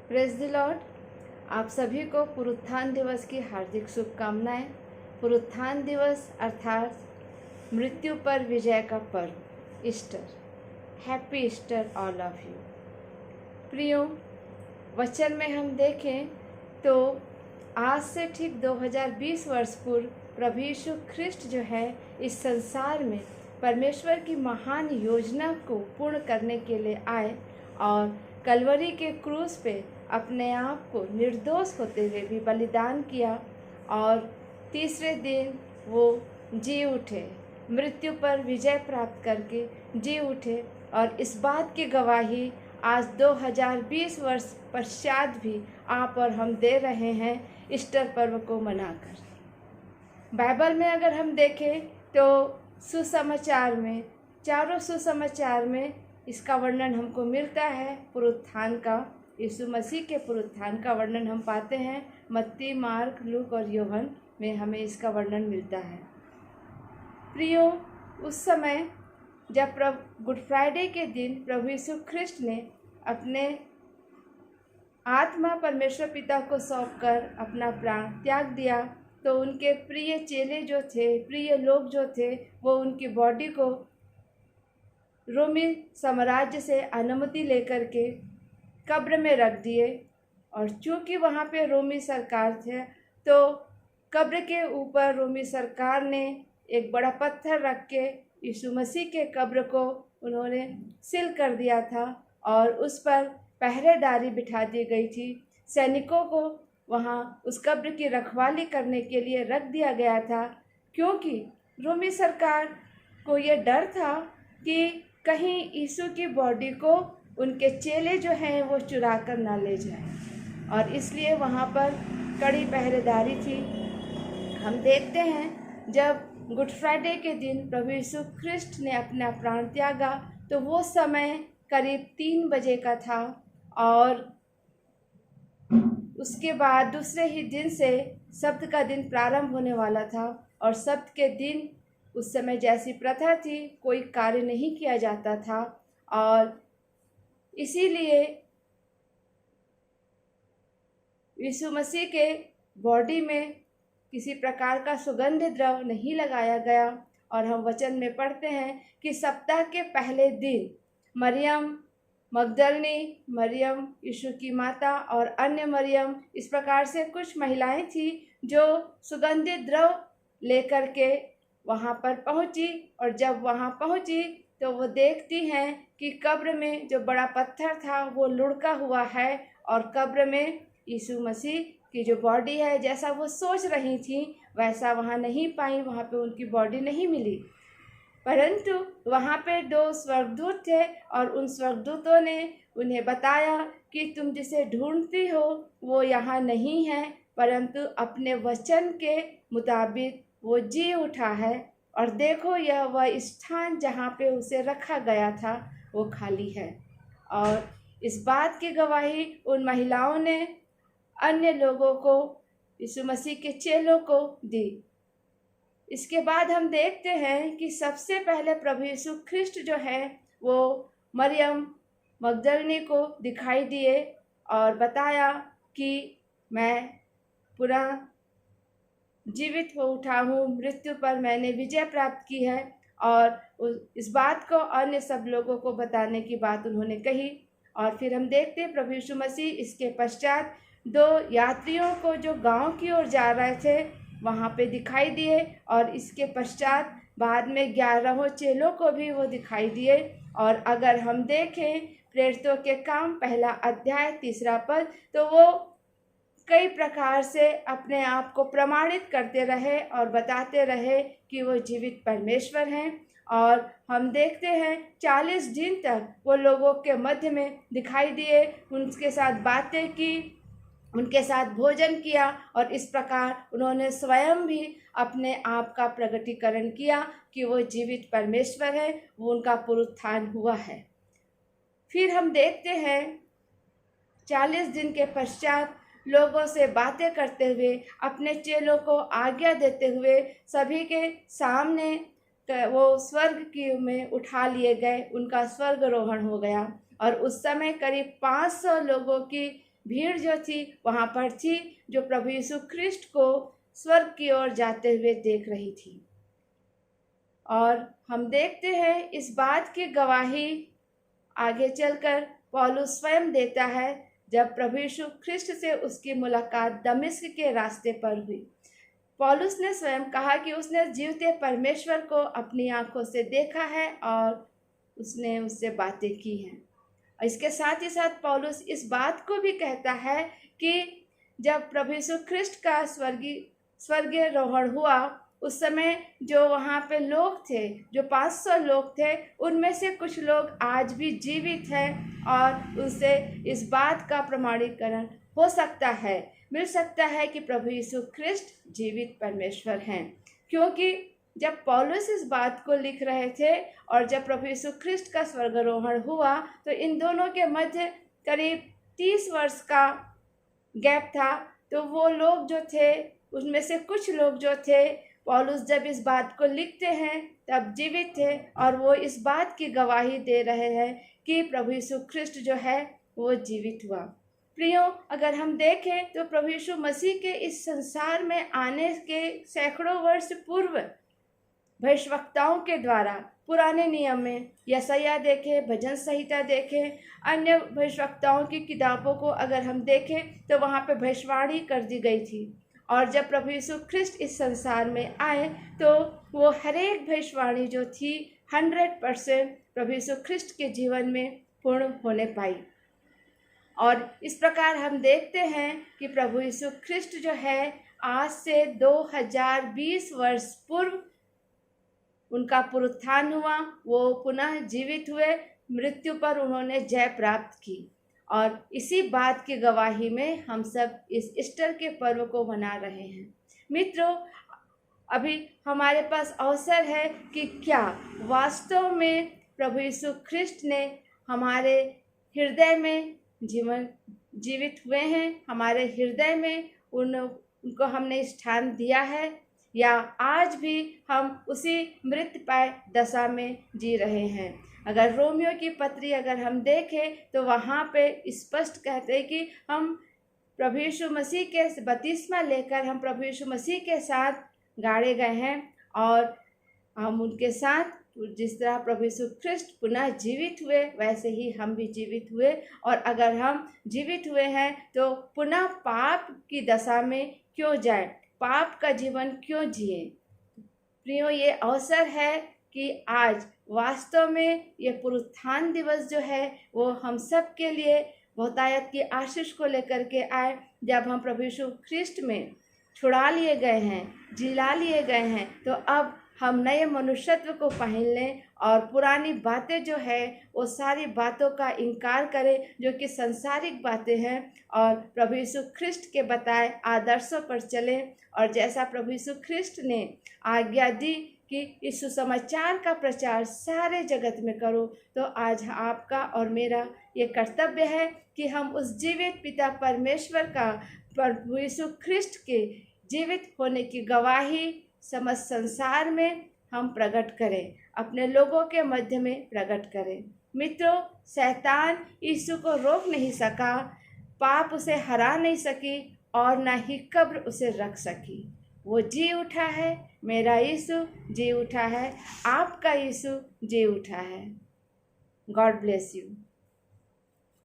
Praise the Lord. आप सभी को पुरुत्थान दिवस की हार्दिक शुभकामनाएं। पुरुत्थान दिवस अर्थात मृत्यु पर विजय का पर्व, Easter. Happy Easter all of you. प्रियो, वचन में हम देखें तो आज से ठीक 2020 वर्ष पूर्व प्रभु यीशु ख्रिस्ट जो है इस संसार में परमेश्वर की महान योजना को पूर्ण करने के लिए आए और कलवरी के क्रूस पे अपने आप को निर्दोष होते हुए भी बलिदान किया और तीसरे दिन वो जी उठे, मृत्यु पर विजय प्राप्त करके जी उठे। और इस बात की गवाही आज 2020 वर्ष पश्चात भी आप और हम दे रहे हैं ईस्टर पर्व को मनाकर। बाइबल में अगर हम देखें तो सुसमाचार में, चारों सुसमाचार में इसका वर्णन हमको मिलता है। पुरुत्थान का, यीशु मसीह के पुरुत्थान का वर्णन हम पाते हैं मत्ती, मार्क, लूक और यूहन्ना में हमें इसका वर्णन मिलता है। प्रियो, उस समय जब गुड फ्राइडे के दिन प्रभु यीशु ख्रिस्ट ने अपने आत्मा परमेश्वर पिता को सौंपकर अपना प्राण त्याग दिया, तो उनके प्रिय चेले जो थे, प्रिय लोग जो थे, वो उनकी बॉडी को रोमी साम्राज्य से अनुमति लेकर के कब्र में रख दिए। और चूंकि वहाँ पे रोमी सरकार थे, तो कब्र के ऊपर रोमी सरकार ने एक बड़ा पत्थर रख के यीशु मसीह के कब्र को उन्होंने सील कर दिया था और उस पर पहरेदारी बिठा दी गई थी। सैनिकों को वहाँ उस कब्र की रखवाली करने के लिए रख दिया गया था, क्योंकि रोमी सरकार को ये डर था कि कहीं यीशु की बॉडी को उनके चेले जो हैं वो चुरा कर ना ले जाए, और इसलिए वहाँ पर कड़ी पहरेदारी थी। हम देखते हैं जब गुड फ्राइडे के दिन प्रभु यीशु ख्रिस्ट ने अपना प्राण त्यागा, तो वो समय करीब 3 बजे का था और उसके बाद दूसरे ही दिन से सब्त का दिन प्रारंभ होने वाला था। और सब्त के दिन उस समय जैसी प्रथा थी, कोई कार्य नहीं किया जाता था, और इसीलिए यीशु मसीह के बॉडी में किसी प्रकार का सुगंध द्रव नहीं लगाया गया। और हम वचन में पढ़ते हैं कि सप्ताह के पहले दिन मरियम मगदलनी, मरियम यीशु की माता और अन्य मरियम, इस प्रकार से कुछ महिलाएं थी जो सुगंधित द्रव लेकर के वहाँ पर पहुँची। और जब वहाँ पहुँची तो वो देखती हैं कि कब्र में जो बड़ा पत्थर था वो लुढ़का हुआ है, और कब्र में यीशु मसीह की जो बॉडी है, जैसा वो सोच रही थी वैसा वहाँ नहीं पाई, वहाँ पे उनकी बॉडी नहीं मिली। परंतु वहाँ पे 2 स्वर्गदूत थे और उन स्वर्गदूतों ने उन्हें बताया कि तुम जिसे ढूंढती हो वो यहाँ नहीं है, परंतु अपने वचन के मुताबिक वो जी उठा है, और देखो यह वह स्थान जहाँ पे उसे रखा गया था वो खाली है। और इस बात की गवाही उन महिलाओं ने अन्य लोगों को, यीशु मसीह के चेलों को दी। इसके बाद हम देखते हैं कि सबसे पहले प्रभु यीशु ख्रिस्ट जो है वो मरियम मगदलनी को दिखाई दिए और बताया कि मैं पुनः जीवित हो उठा हूँ, मृत्यु पर मैंने विजय प्राप्त की है। और इस बात को अन्य सब लोगों को बताने की बात उन्होंने कही। और फिर हम देखते हैं प्रभु यीशु मसीह इसके पश्चात 2 यात्रियों को जो गांव की ओर जा रहे थे वहाँ पे दिखाई दिए, और इसके पश्चात बाद में 11 चेलों को भी वो दिखाई दिए। और अगर हम देखें प्रेरितों के काम 1 अध्याय 3 पद, तो वो कई प्रकार से अपने आप को प्रमाणित करते रहे और बताते रहे कि वो जीवित परमेश्वर हैं। और हम देखते हैं 40 दिन तक वो लोगों के मध्य में दिखाई दिए, उनके साथ बातें की, उनके साथ भोजन किया, और इस प्रकार उन्होंने स्वयं भी अपने आप का प्रकटीकरण किया कि वो जीवित परमेश्वर है, वो उनका पुनरुत्थान हुआ है। फिर हम देखते हैं 40 दिन के पश्चात लोगों से बातें करते हुए, अपने चेलों को आज्ञा देते हुए सभी के सामने वो स्वर्ग की में उठा लिए गए, उनका स्वर्गारोहण हो गया। और उस समय करीब 500 लोगों की भीड़ जो थी वहाँ पर थी, जो प्रभु यीशु ख्रिस्ट को स्वर्ग की ओर जाते हुए देख रही थी। और हम देखते हैं इस बात की गवाही आगे चलकर पौलुस स्वयं देता है, जब प्रभु यीशु ख्रिस्ट से उसकी मुलाकात दमिश्क के रास्ते पर हुई। पौलुस ने स्वयं कहा कि उसने जीवते परमेश्वर को अपनी आंखों से देखा है और उसने उससे बातें की हैं। इसके साथ ही साथ पौलुस इस बात को भी कहता है कि जब प्रभु यीशु ख्रिस्ट का स्वर्गीय रोहण हुआ, उस समय जो वहाँ पे लोग थे, जो 500 लोग थे, उनमें से कुछ लोग आज भी जीवित हैं और उससे इस बात का प्रमाणीकरण हो सकता है, मिल सकता है कि प्रभु यीशु ख्रिस्ट जीवित परमेश्वर हैं। क्योंकि जब पौलुस इस बात को लिख रहे थे और जब प्रभु यीशु ख्रिस्ट का स्वर्गारोहण हुआ, तो इन दोनों के मध्य करीब 30 वर्ष का गैप था। तो वो लोग जो थे, उसमें से कुछ लोग जो थे, पौलुस जब इस बात को लिखते हैं तब जीवित थे और वो इस बात की गवाही दे रहे हैं कि प्रभु यीशु ख्रिस्ट जो है वो जीवित हुआ। प्रियो, अगर हम देखें तो प्रभु यीशु मसीह के इस संसार में आने के सैकड़ों वर्ष पूर्व भविष्यवक्ताओं के द्वारा पुराने नियम में यशायाह देखें, भजन संहिता देखें, अन्य भविष्यवक्ताओं की किताबों को अगर हम देखें तो वहाँ पे भविष्यवाणी कर दी गई थी। और जब प्रभु यीशु ख्रिस्ट इस संसार में आए तो वो हर एक भविष्यवाणी जो थी 100% प्रभु यीशु ख्रिस्ट के जीवन में पूर्ण होने पाई। और इस प्रकार हम देखते हैं कि प्रभु यीशु ख्रिस्ट जो है आज से 2020 वर्ष पूर्व उनका पुनरुत्थान हुआ, वो पुनः जीवित हुए, मृत्यु पर उन्होंने जय प्राप्त की। और इसी बात की गवाही में हम सब इस ईस्टर के पर्व को मना रहे हैं। मित्रों, अभी हमारे पास अवसर है कि क्या वास्तव में प्रभु यीशु ख्रिस्ट ने हमारे हृदय में जीवित हुए हैं, हमारे हृदय में उनको हमने स्थान दिया है, या आज भी हम उसी मृतप्राय दशा में जी रहे हैं। अगर रोमियो की पत्री अगर हम देखें तो वहाँ पे स्पष्ट कहते हैं कि हम प्रभु यीशु मसीह के बपतिस्मा लेकर हम प्रभु यीशु मसीह के साथ गाड़े गए हैं और हम उनके साथ, जिस तरह प्रभु यीशु ख्रिस्ट पुनः जीवित हुए वैसे ही हम भी जीवित हुए। और अगर हम जीवित हुए हैं तो पुनः पाप की दशा में क्यों जाए, पाप का जीवन क्यों जिए। प्रियो, ये अवसर है कि आज वास्तव में ये पुनरुत्थान दिवस जो है वो हम सब के लिए बहुतायत की आशीष को लेकर के आए। जब हम प्रभु यीशु ख्रिस्ट में छुड़ा लिए गए हैं, जिला लिए गए हैं, तो अब हम नए मनुष्यत्व को पहन लें और पुरानी बातें जो है वो सारी बातों का इनकार करें जो कि सांसारिक बातें हैं, और प्रभु यीशु ख्रिस्ट के बताए आदर्शों पर चलें। और जैसा प्रभु यीशु ख्रिस्ट ने आज्ञा दी कि इस सुसमाचार का प्रचार सारे जगत में करो, तो आज आपका और मेरा ये कर्तव्य है कि हम उस जीवित पिता परमेश्वर का, प्रभु यीशु ख्रिस्ट के जीवित होने की गवाही समस्त संसार में हम प्रकट करें, अपने लोगों के मध्य में प्रकट करें। मित्रों, शैतान यीशु को रोक नहीं सका, पाप उसे हरा नहीं सकी और न ही कब्र उसे रख सकी। वो जी उठा है, मेरा यीशु जी उठा है, आपका यीशु जी उठा है। God bless you.